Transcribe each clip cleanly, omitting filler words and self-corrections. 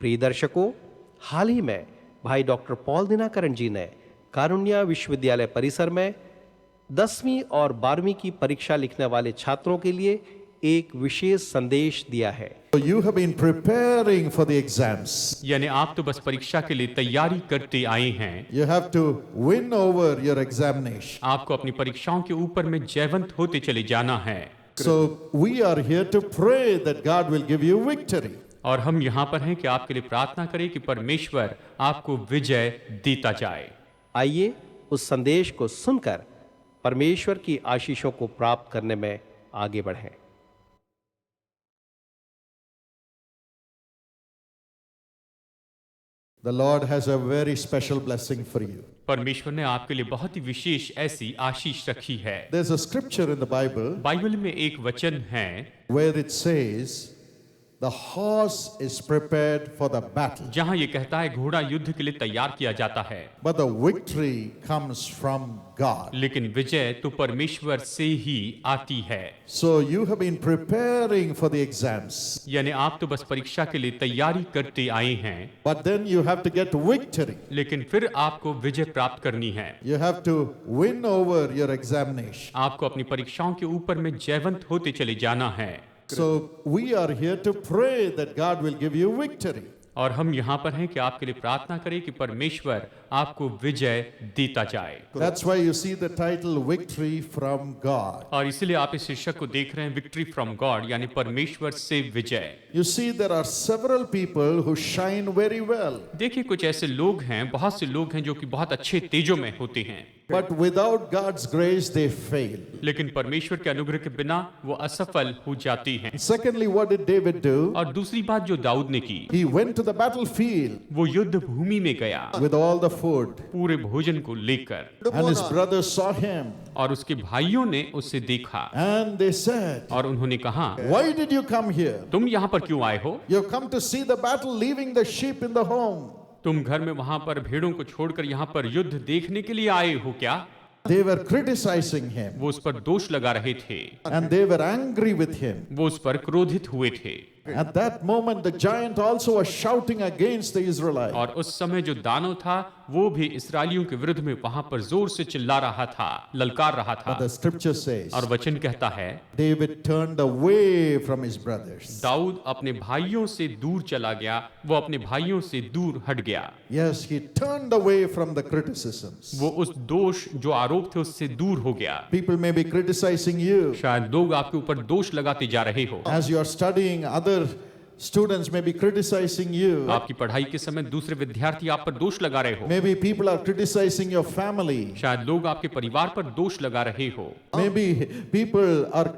प्रिय दर्शकों, हाल ही में भाई डॉक्टर पॉल दिनाकरण जी ने कारुण्या विश्वविद्यालय परिसर में 10वीं और 12वीं की परीक्षा लिखने वाले छात्रों के लिए एक विशेष संदेश दिया है। So you have been preparing for the exams. यानी आप तो बस परीक्षा के लिए तैयारी करते आए हैं। You have to win over your examination. आपको अपनी परीक्षाओं के ऊपर में जयवंत होते चले जाना है। So we are here to pray that God will give you victory. और हम यहाँ पर हैं कि आपके लिए प्रार्थना करें कि परमेश्वर आपको विजय देता जाए। आइए उस संदेश को सुनकर परमेश्वर की आशीषों को प्राप्त करने में आगे बढ़ें। The Lord has a very special blessing for you. परमेश्वर ने आपके लिए बहुत ही विशेष ऐसी आशीष रखी है। There's a scripture in the Bible Bible में एक वचन है where it says, the horse is prepared for the battle, जहाँ ये कहता है घोड़ा युद्ध के लिए तैयार किया जाता है, but the victory comes from God. लेकिन विजय तो परमेश्वर से ही आती है। So you have been preparing for the exams, यानी आप तो बस परीक्षा के लिए तैयारी करते आए हैं, but then you have to get victory. लेकिन फिर आपको विजय प्राप्त करनी है। You have to win over your examination. आपको अपनी परीक्षाओं के ऊपर में जयवंत होते चले जाना है। So we are here to pray that God will give you victory. और हम यहाँ पर हैं कि आपके लिए प्रार्थना करें कि परमेश्वर आपको विजय देता जाए। That's why you see the title Victory from God. और इसलिए आप इस शीर्षक को देख रहे हैं विक्ट्री फ्रॉम गॉड, यानी परमेश्वर से विजय। You see there are several people who shine very well, देखिए कुछ ऐसे लोग हैं, बहुत से लोग हैं जो कि बहुत अच्छे तेजों में होते हैं, but without God's grace they fail. लेकिन परमेश्वर के अनुग्रह के बिना वो असफल हो जाती हैं। Secondly, what did David do? और दूसरी बात जो दाऊद ने की, He went to the battlefield वो युद्ध भूमि में गया with all the food, पूरे भोजन को लेकर, and his brothers saw him और उसके भाइयों ने उससे देखा and they said, और उन्होंने कहा, why did you come here? तुम यहाँ पर क्यों आए हो? You come to see the battle, leaving the sheep in the home. तुम घर में वहां पर भेड़ों को छोड़कर यहाँ पर युद्ध देखने के लिए आए हो क्या? They were criticizing him वो उस पर दोष लगा रहे थे, and they were angry with him. वो उस पर क्रोधित हुए थे। At that moment, the giant also was shouting against the Israelites. और उस समय जो दानव था वो भी इस्राएलियों के विरुद्ध में वहां पर जोर से चिल्ला रहा था, ललकार रहा था। But the scripture says, और वचन कहता है David turned away from his brothers. Dawood अपने भाइयों से दूर चला गया, वो अपने भाइयों से दूर हट गया। Yes, he turned away from the criticisms. वो उस दोष जो आरोप थे उससे दूर हो गया। People may be criticizing you शायद लोग आपके ऊपर दोष लगाते जा रहे हो, as you are studying. Other students may be criticizing you. आपकी पढ़ाई के समय दूसरे विद्यार्थी आप पर दोष लगा रहे हो, Maybe people are criticizing your family. शायद लोग आपके परिवार पर दोष लगा रहे हो, Maybe people are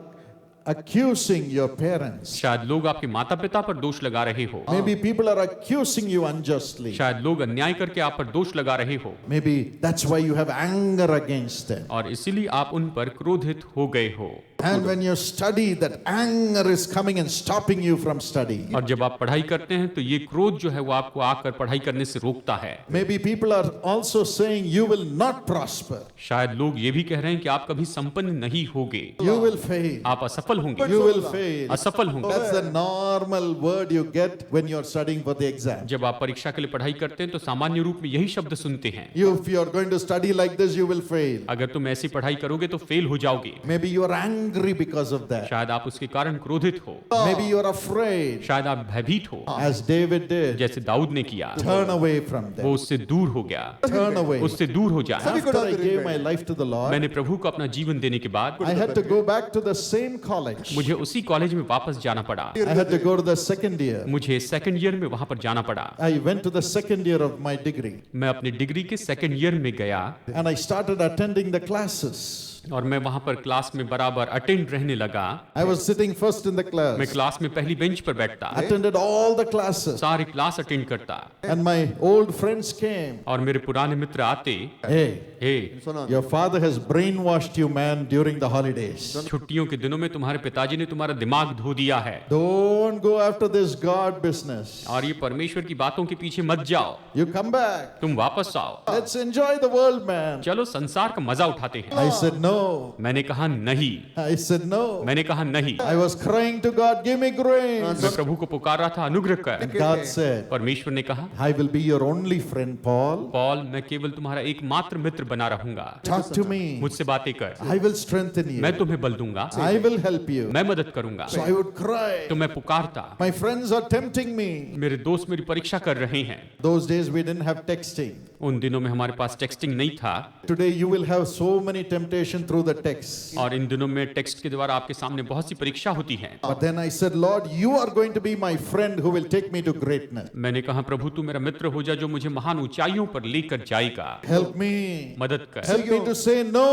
accusing your parents. शायद लोग आपके माता पिता पर दोष लगा रहे हो, Maybe people are accusing you unjustly. शायद लोग अन्याय करके आप पर दोष लगा रहे हो, Maybe that's why you have anger against them. और इसीलिए आप उन पर क्रोधित हो गए हो। And when you study, that anger is coming and stopping you from studying. और जब आप पढ़ाई करते हैं तो ये क्रोध जो है वो आपको आकर पढ़ाई करने से रोकता है। Maybe people are also saying you will not prosper. शायद लोग ये भी कह रहे हैं कि आप कभी संपन्न नहीं होगे, You will fail. आप असफल होंगे, You will fail. असफल होंगे। That's the normal word you get when you're studying for the exam. जब आप परीक्षा के लिए पढ़ाई करते हैं तो सामान्य रूप में यही शब्द सुनते हैं, If you are going to study like this, you will fail. अगर तुम ऐसी पढ़ाई करोगे तो फेल हो जाओगे। Maybe you are angry because of that. शायद आप उसके कारण क्रोधित हो, Maybe you are afraid, शायद आप भयभीत हो, as David did. जैसे दाऊद ने किया, Turn away from वो them. उससे दूर हो गया, Turn away. उससे दूर हो जाए। After I gave my life to the Lord, मैंने प्रभु को अपना जीवन देने के बाद I had to go back to the same college. मुझे उसी कॉलेज में वापस जाना पड़ा। I had to go to the second year. मुझे सेकंड ईयर में वहां पर जाना पड़ा। I went to the second year of my degree मैं अपनी डिग्री के सेकंड ईयर में गया and I started attending the classes. और मैं वहां पर क्लास में बराबर अटेंड रहने लगा। I was sitting first in the मैं class, क्लास में पहली बेंच पर बैठता, attended all the classes, सारे क्लास अटेंड करता, and my old friends came. और मेरे पुराने मित्र आते, Hey, hey your father has brainwashed you, man, during the holidays. छुट्टियों के दिनों में तुम्हारे पिताजी ने तुम्हारा दिमाग धो दिया है, Don't go after this God business. और ये परमेश्वर की बातों के पीछे मत जाओ, You come back. तुम वापस आओ, Let's enjoy the world, man. चलो संसार का मजा उठाते हैं। I said, no, मैंने कहा नहीं, I said, no. मैंने कहा नहीं। I was crying to God, give me grace. मैं प्रभु को पुकार रहा था, अनुग्रह कर। God said, परमेश्वर ने कहा, I will be your only friend, Paul. Paul, मैं केवल तुम्हारा एकमात्र मित्र बना रहूंगा। Talk to me. मुझसे बातें कर, I will strengthen you. मैं तुम्हें बल दूंगा, I will help you. मैं मदद करूंगा। So I would cry. तो मैं पुकारता। My friends are tempting me. मेरे दोस्त मेरी परीक्षा कर रहे हैं। Those days we didn't have texting. उन दिनों में हमारे पास टेक्सटिंग नहीं था, Today you will have so many temptation through the text. और इन दिनों में टेक्स्ट के द्वारा आपके सामने बहुत सी परीक्षा होती है। But then I said, Lord, you are going to be my friend who will take me to greatness. मैंने कहा, प्रभु तू मेरा मित्र हो जा जो मुझे महान ऊंचाइयों पर लेकर जाएगा। Help me. मदद कर, Help me to say no.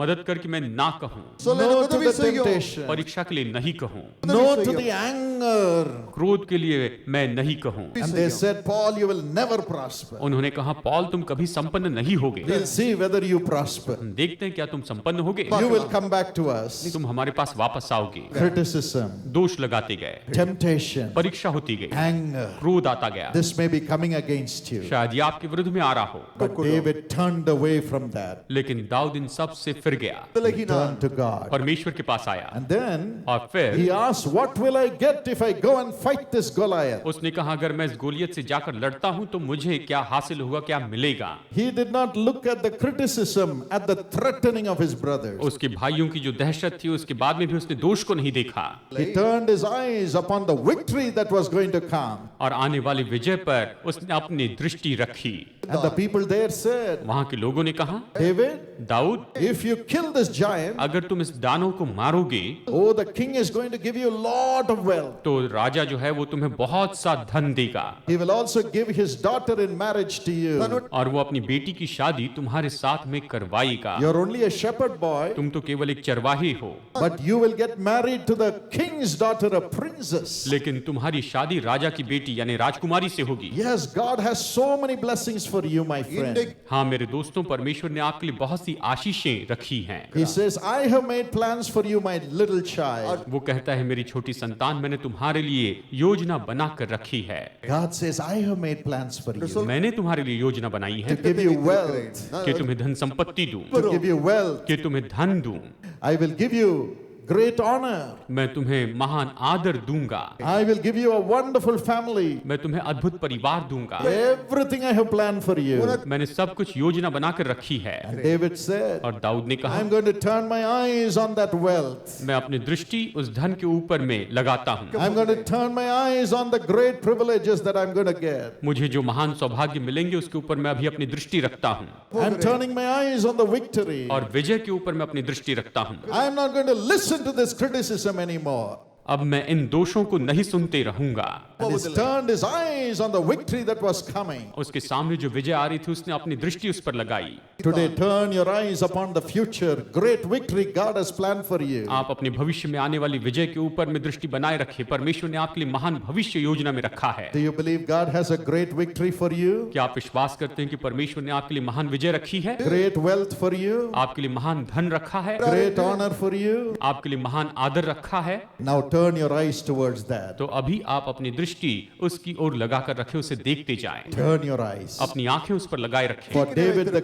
मदद कर कि मैं ना कहूँ, No to the temptation. परीक्षा के लिए नहीं कहूँ, No to the anger. क्रोध के लिए मैं नहीं कहूँ। And they said, Paul, you will never prosper. उन्होंने कहा, पॉल तुम कभी संपन्न नहीं होगे। We'll see whether you prosper. हम देखते हैं क्या तुम संपन्न होगे। You will come back to us. तुम हमारे पास वापस आओगे। Criticism, दोष लगाते गए, temptation, परीक्षा होती गई, anger. क्रोध आता गया। This may be coming against you. शायद ये आपके विरुद्ध में आ रहा हो, But David turned away from that. लेकिन दाऊद इन सब से फिर गया, He turned to God. परमेश्वर के पास आया। And then और फिर he asked, what will I get if I go and fight this Goliath? उसने कहा, अगर मैं इस गोलियत से जाकर लड़ता हूं तो मुझे क्या हासिल होगा, क्या मिलेगा। He did not look at the criticism, at the threatening of his brothers. उसके भाइयों की जो दहशत थी उसके बाद में भी उसने दोष को नहीं देखा, He turned his eyes upon the victory that was going to come. और आने वाली विजय पर उसने अपनी दृष्टि रखी। And the people there said, वहां के लोगों ने कहा, David, Dawood, if you kill this giant, अगर तुम इस दानव को मारोगे oh, the king is going to give you a lot of wealth. तो राजा जो है वो तुम्हें बहुत सा धन देगा, He will also give his daughter in marriage to you. और वो अपनी बेटी की शादी तुम्हारे साथ में करवाएगा। You're only a shepherd boy, तुम तो केवल एक चरवाही हो, but you will get married to the king's daughter, a princess. लेकिन तुम्हारी शादी राजा की बेटी यानी राजकुमारी से होगी। Yes, God has so many blessings for you, my friend. हाँ मेरे दोस्तों, परमेश्वर ने आपके लिए बहुत सी आशीषें रखी हैं। He says, I have made plans for you, my little child. वो कहता है, मेरी छोटी संतान, मैंने तुम्हारे लिए योजना बना कर रखी है। God says, I have made plans for you मैंने तुम्हारे लिए योजना बनाई है to give you wealth, कि तुम्हें धन संपत्ति दूं, to give you wealth. कि तुम्हें धन दूं, I will give you great honor. मैं तुम्हें महान आदर दूंगा, I will give you a wonderful family. मैं तुम्हें अद्भुत परिवार दूंगा, Everything I have planned for you. मैंने सब कुछ योजना बनाकर रखी है। And David said, और दाऊद ने कहा, I'm going to turn my eyes on that wealth. मैं अपनी दृष्टि उस धन के ऊपर में लगाता हूँ, I'm going to turn my eyes on the great privileges that I'm going to get. मुझे जो महान सौभाग्य मिलेंगे उसके ऊपर मैं अभी अपनी दृष्टि रखता हूँ, I'm turning my eyes on the victory. और विजय के ऊपर मैं अपनी दृष्टि रखता हूँ। I'm not going to listen to this criticism anymore. अब मैं इन दोषों को नहीं सुनते रहूंगा। And he turned his eyes on the victory that was coming. उसके सामने जो विजय आ रही थी उसने अपनी दृष्टि उस पर लगाई। Today, turn your eyes upon the future, great victory God has planned for you. आप अपने भविष्य में आने वाली विजय के ऊपर में दृष्टि बनाए रखें। परमेश्वर ने आपके लिए महान भविष्य योजना में रखा है। Do you believe God has a great victory for you? क्या आप विश्वास करते हैं कि परमेश्वर ने आपके लिए महान विजय रखी है, Great wealth for you? आपके लिए महान धन रखा है, Great honor for you? आपके लिए महान आदर रखा है? Now turn your eyes towards that. तो अभी आप अपनी दृष्टि उसकी ओर लगाकर रखें, उसे देखते जाएं, Turn your eyes. अपनी आंखें उस पर लगाए रखें। For David, the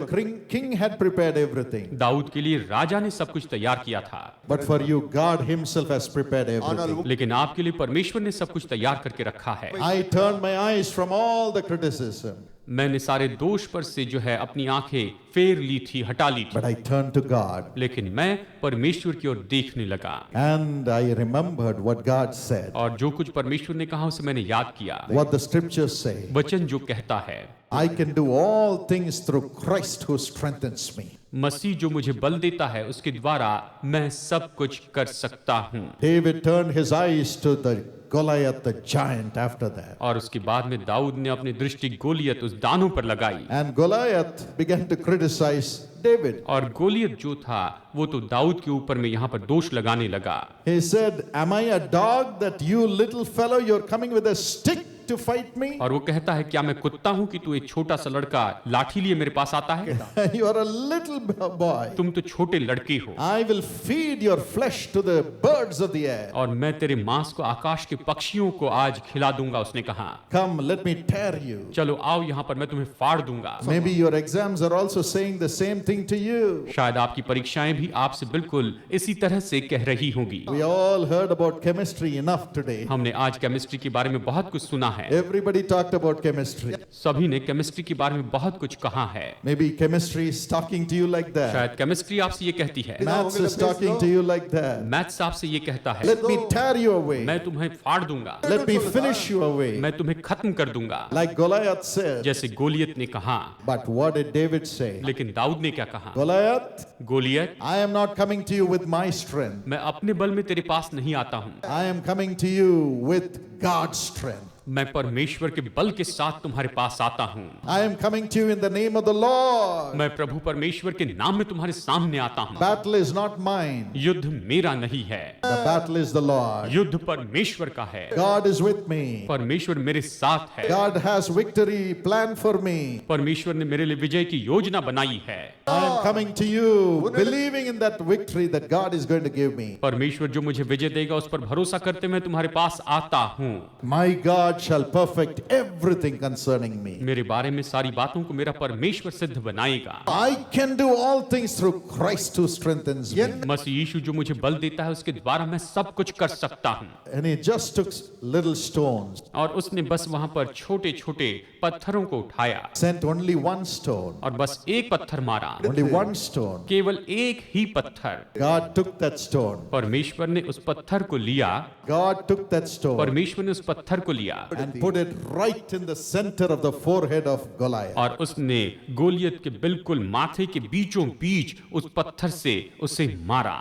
king had prepared everything. Dawood के लिए राजा ने सब कुछ तैयार किया था, But for you, God himself has prepared everything. लेकिन आपके लिए परमेश्वर ने सब कुछ तैयार करके रखा है। I turned my eyes from all the criticism, मैंने सारे दोष पर से जो है अपनी आंखें फेर ली थी, हटा ली थी, but I turned to God. लेकिन मैं परमेश्वर की ओर देखने लगा, And I remembered what God said, और जो कुछ परमेश्वर ने कहा उसे मैंने याद किया। what the scriptures say. वचन जो कहता है, I can do all things through Christ who strengthens me. मसीह जो मुझे बल देता है उसके द्वारा मैं सब कुछ कर सकता हूँ। David turned his eyes to the Goliath, the giant, after that. और उसके बाद में दाऊद ने अपनी दृष्टि गोलियत उस दानों पर लगाई, And Goliath began to criticize David. और गोलियत जो था वो तो दाऊद के ऊपर में यहाँ पर दोष लगाने लगा। He said, Am I a dog that you little fellow, you're coming with a stick to fight me? और वो कहता है, क्या मैं कुत्ता हूं कि तू एक छोटा सा लड़का लाठी लिए मेरे पास आता है? You are a little boy. तुम तो छोटे लड़के हो, I will feed your flesh to the birds of the air. और मैं तेरे मांस को आकाश के पक्षियों को आज खिला दूंगा। उसने कहा, Come, let me tear you. चलो आओ यहाँ पर, मैं तुम्हें फाड़ दूंगा। Maybe your exams are also saying the same thing to you. शायद आपकी परीक्षाएं भी आपसे बिल्कुल इसी तरह से कह रही होंगी। We all heard about chemistry enough today. हमने आज केमिस्ट्री के बारे में बहुत कुछ सुना है। Everybody talked about chemistry. सभी ने केमिस्ट्री के बारे में बहुत कुछ कहा है। Maybe chemistry is talking to you like that. शायद केमिस्ट्री आपसे ये कहती है, Maths is talking to you like that. Maths आपसे ये कहता है, Let me tear you away. मैं तुम्हें फाड़ दूंगा, Let me finish you away. मैं तुम्हें खत्म कर दूंगा, Like Goliath said. जैसे गोलियत ने कहा। But what did David say? लेकिन दाऊद ने क्या कहा? Goliath, Goliath, I am not coming to you with my strength. मैं अपने बल में तेरे पास नहीं आता हूँ, I am coming to you with God's strength. मैं परमेश्वर के बल के साथ तुम्हारे पास आता हूँ। I am coming to you in the name of the Lord. मैं प्रभु परमेश्वर के नाम में तुम्हारे सामने आता हूँ। Battle is not mine. युद्ध मेरा नहीं है, The battle is the Lord. युद्ध परमेश्वर का है। God is with me. परमेश्वर मेरे साथ है। God has victory planned for me. परमेश्वर ने मेरे लिए विजय की योजना बनाई है। I am coming to you believing in that victory that God is going to give me. परमेश्वर जो मुझे विजय देगा उस पर भरोसा करते मैं तुम्हारे पास आता हूँ। My God shall perfect everything concerning me. मेरे बारे में सारी बातों को मेरा परमेश्वर सिद्ध बनाएगा। I can do all things through Christ who strengthens me. मसीह यीशु जो मुझे बल देता है उसके द्वारा मैं सब कुछ कर सकता हूँ। And he just took little stones, और उसने बस वहां पर छोटे छोटे पत्थरों को उठाया sent only one stone, और बस एक पत्थर मारा, only one stone. केवल एक ही पत्थर। God took that stone. परमेश्वर ने उस पत्थर को लिया, God took that stone परमेश्वर ने उस पत्थर को लिया and put it right in the center of the forehead of Goliath. और उसने गोलियत के बिल्कुल माथे के बीचों बीच उस पत्थर से उसे मारा।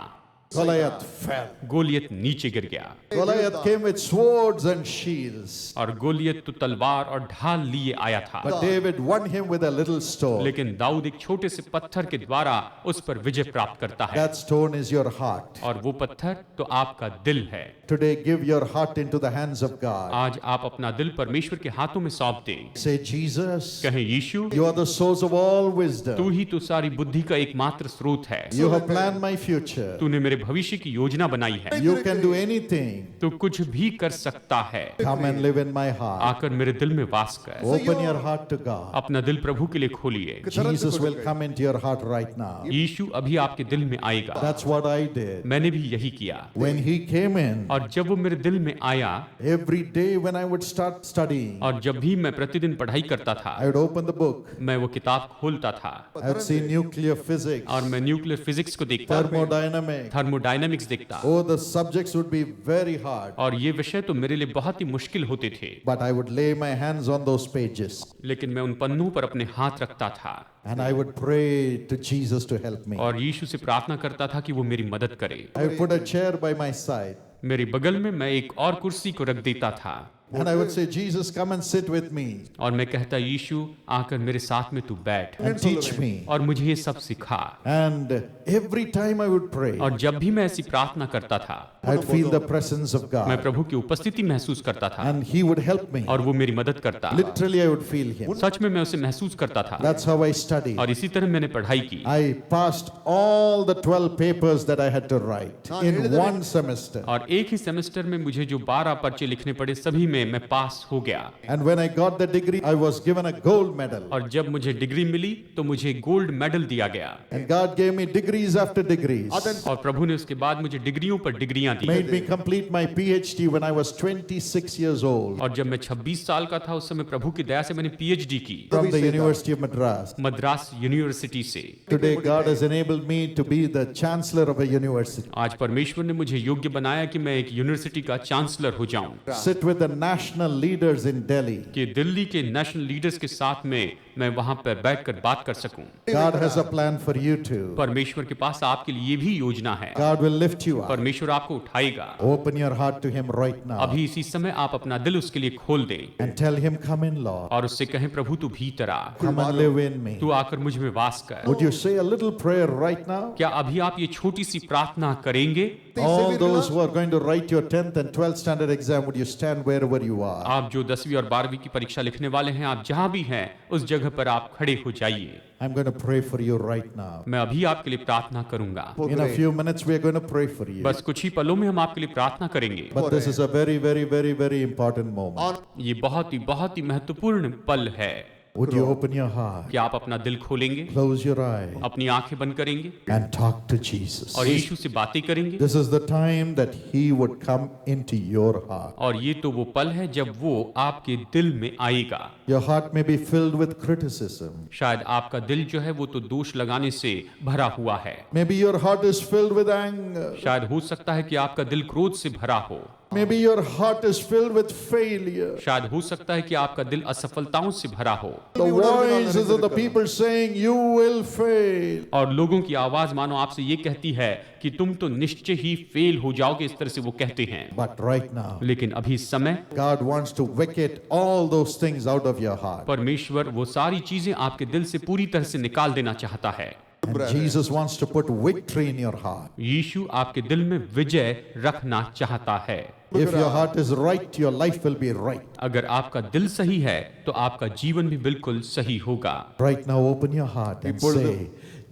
Goliath fell. गोलियत नीचे गिर गया Goliath came with swords and shields. और गोलियत तो तलवार और ढाल लिए आया था, But David won him with a little stone. लेकिन दाऊद एक छोटे से पत्थर के द्वारा उस पर विजय प्राप्त करता है। That stone is your heart. और वो पत्थर तो आपका दिल है। Today, give your heart into the hands of God. आज आप अपना दिल परमेश्वर के हाथों में सौंप दें। Say, Jesus, कहें, यीशु you are the source of all तू wisdom. ही तो सारी बुद्धि का एकमात्र स्रोत है। You have planned my future. तूने मेरे भविष्य की योजना बनाई है। You can do anything. तू कुछ भी कर सकता है। Come and live in my heart. आकर मेरे दिल में वास कर। Open your heart to God. अपना दिल प्रभु के लिए खोलिए। Jesus will come into your heart right now. यीशु अभी आपके दिल में आएगा। That's what I did. मैंने भी यही किया। When he came in, और जब वो मेरे दिल में आया every day when I would start studying, और जब भी मैं प्रतिदिन पढ़ाई करता था, I would open the book. मैं वो किताब खोलता था I would see nuclear physics, और मैं न्यूक्लियर फिजिक्स को देखता, thermodynamics. थर्मोडायनामिक्स देखता, Oh, the subjects would be very hard. और ये विषय तो मेरे लिए बहुत ही मुश्किल होते थे, But I would lay my hands on those pages लेकिन मैं उन पन्नों पर अपने हाथ रखता था and I would pray to Jesus to help me. और यीशु से प्रार्थना करता था कि वो मेरी मदद करे। I would put a chair by my side मेरे बगल में मैं एक और कुर्सी को रख देता था and I would say, Jesus, come and sit with me और मैं कहता, यीशु आकर मेरे साथ में तू बैठ and teach me. और मुझे ये सब सिखा। And every time I would pray, और जब भी मैं ऐसी प्रार्थना करता था, I'd feel the presence of मैं God प्रभु की उपस्थिति महसूस करता था and he would help me. और वो मेरी मदद करता। Literally, I would feel him. सच में मैं उसे महसूस करता था That's how I studied. और इसी तरह मैंने पढ़ाई की। I passed all the 12 papers that I had to write in one semester. और एक ही सेमेस्टर में मुझे जो 12 पर्चे लिखने पड़े सभी में मैं पास हो गया। And when I got the degree, I was given a gold medal. और जब मुझे डिग्री मिली तो मुझे गोल्ड मेडल दिया गया And God gave me degrees after degrees. और प्रभु ने उसके बाद मुझे डिग्रियों पर डिग्रियां दी। Made me complete my PhD when I was 26 years old और जब मैं 26 साल का था उस समय प्रभु की दया से मैंने पीएचडी की from the University of Madras. Madras university से। Today, God has enabled me to be the chancellor of a university. आज परमेश्वर ने मुझे योग्य बनाया कि मैं एक यूनिवर्सिटी का चांसलर हो जाऊं, Sit with the national leaders in Delhi. कि दिल्ली के नेशनल लीडर्स के साथ में मैं वहां पर बैठकर बात कर सकूं। God has a plan for you too. परमेश्वर के पास आपके लिए भी योजना है। God will lift you up. परमेश्वर आपको उठाएगा। Open your heart to Him right now अभी इसी समय आप अपना दिल उसके लिए खोल दें and tell Him, come in, Lord. और उससे कहें, प्रभु तू भीतर आ, Come and live in me. तू आकर मुझ में वास कर। Would you say a little prayer right now? क्या अभी आप ये छोटी सी प्रार्थना करेंगे? All those who are going to write your 10th and 12th standard exam, would you stand wherever you are? आप जो 10वीं और 12वीं की परीक्षा लिखने वाले हैं, आप जहां भी हैं उस जगह पर आप खड़े हो जाइए। I'm going to pray for you right now. मैं अभी आपके लिए प्रार्थना करूंगा। In a few minutes, we are going to pray for you. बस कुछ ही पलों में हम आपके लिए प्रार्थना करेंगे। But this is a very, very, very, very important moment. ये बहुत ही महत्वपूर्ण पल है। Would you open your heart, क्या आप अपना दिल खोलेंगे, close your eye, अपनी आंखें बंद करेंगे and talk to Jesus? और यीशु से बातें करेंगे? This is the time that He would come into your heart. और ये तो वो पल है जब वो आपके दिल में आएगा। Your heart may be filled with criticism. शायद आपका दिल जो है वो तो दोष लगाने से भरा हुआ है। Maybe your heart is filled with anger. शायद हो सकता है कि आपका दिल क्रोध से भरा हो। Maybe your heart is filled with failure. शायद हो सकता है कि आपका दिल असफलताओं से भरा हो The voices of the people saying, you will fail. और लोगों की आवाज मानो आपसे ये कहती है कि तुम तो निश्चय ही फेल हो जाओगे, इस तरह से वो कहते हैं। But right now, लेकिन अभी इस समय God wants to wicket all those things out of your heart. परमेश्वर वो सारी चीजें आपके दिल से पूरी तरह से निकाल देना चाहता है। And Jesus wants to put victory in your heart. यीशु आपके दिल में विजय रखना चाहता है। If your heart is right, your life will be right. अगर आपका दिल सही है तो आपका जीवन भी बिल्कुल सही होगा। Right now, open your heart and say,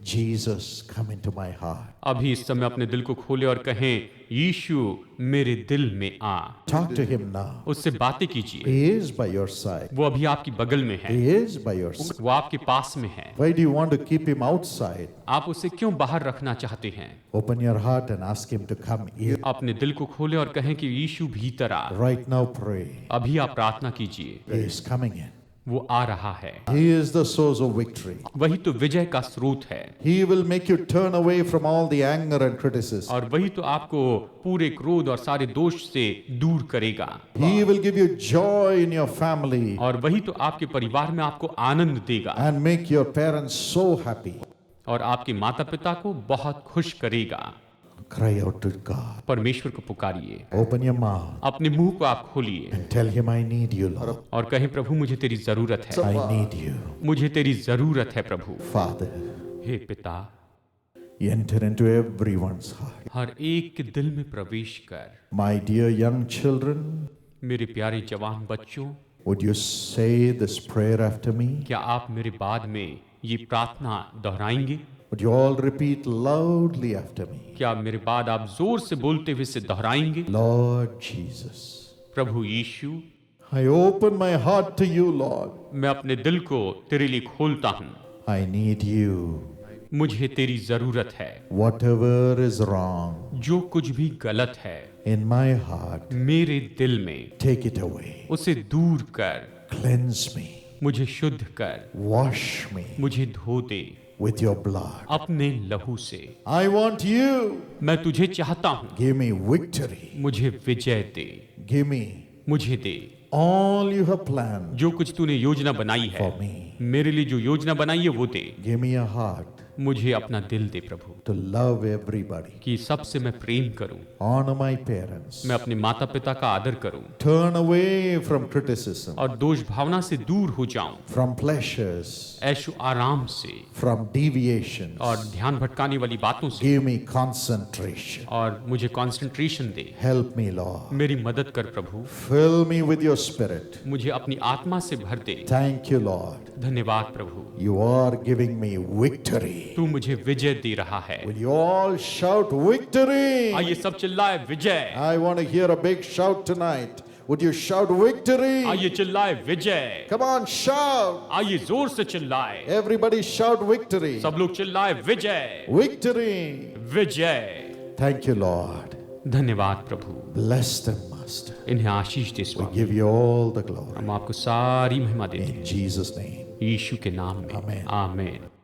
Jesus, come into my heart. अभी इस समय अपने दिल को खोले और कहें, यीशु मेरे दिल में आ। Talk to Him now. उससे बातें कीजिए। He is by your side. वो अभी आपकी बगल में है, He is by your side. वो आपके पास में है। Why do you want to keep Him outside? आप उसे क्यों बाहर रखना चाहते हैं? Open your heart and ask Him to come in. अपने दिल को खोले और कहें कि यीशु भीतर आ। Right now, pray. अभी आप प्रार्थना कीजिए। He is coming in. वो आ रहा है। He is the source of victory. वही तो विजय का स्रोत है He will make you turn away from all the anger and criticism. और वही तो आपको पूरे क्रोध और सारे दोष से दूर करेगा। He will give you joy in your family और वही तो आपके परिवार में आपको आनंद देगा and make your parents so happy. और आपके माता पिता को बहुत खुश करेगा। Cry out to God. परमेश्वर को पुकारिए, Open your mouth अपने मुंह को आप खोलिए and tell Him, I need you, Lord. और कहें, प्रभु मुझे तेरी जरूरत है, I need you. मुझे तेरी जरूरत है प्रभु। Father, हे पिता, enter into everyone's heart. हर एक के दिल में प्रवेश कर। My dear young children, मेरे प्यारे जवान बच्चों, would you say this prayer after me? क्या आप मेरे बाद में ये प्रार्थना दोहराएंगे? Would you all repeat loudly after me? क्या मेरे बाद आप जोर से बोलते हुए से दोहराएंगे? Lord Jesus, Prabhu Yeshu, I open my heart to you, Lord. मैं अपने दिल को तेरे लिए खोलता हूँ। I need you. मुझे तेरी जरूरत है। Whatever is wrong जो कुछ भी गलत है in my heart, मेरे दिल में, take it away. उसे दूर कर। Cleanse me. मुझे शुद्ध कर, Wash me मुझे धो दे with your blood. अपने लहू से। I want you. मैं तुझे चाहता हूँ, Give me victory. मुझे विजय दे, Give me मुझे दे all you have planned जो कुछ तूने योजना बनाई है, for me. मेरे लिए जो योजना बनाई है वो दे। Give me a heart मुझे अपना दिल दे प्रभु, to love everybody. कि सबसे मैं प्रेम करूं, Honor my parents. मैं अपने माता पिता का आदर करूं Turn away from criticism, और दोष भावना से दूर हो जाऊं, from pleasures, ऐशो आराम से from deviations. और ध्यान भटकाने वाली बातों से, Give me concentration. और मुझे कंसंट्रेशन दे। Help me, Lord. मेरी मदद कर प्रभु, Fill me with your spirit. मुझे अपनी आत्मा से भर दे। Thank you, Lord. धन्यवाद प्रभु, You are giving me victory. तू मुझे विजय दे रहा है। Will you all shout victory? आइए सब चिल्लाए विजय। I want to hear a big shout tonight. Would you shout victory? आइए चिल्लाए विजय। Come on, shout. आइए जोर से चिल्लाए। Everybody shout victory. सब लोग चिल्लाए विजय, Victory. Vijay. Thank you, Lord. धन्यवाद प्रभु, Bless them, Master. इन्हें आशीष दे We Swami. give you all the glory. हम आपको सारी महिमा देते In हैं Jesus' name. यीशु के नाम में। Amen. आमीन।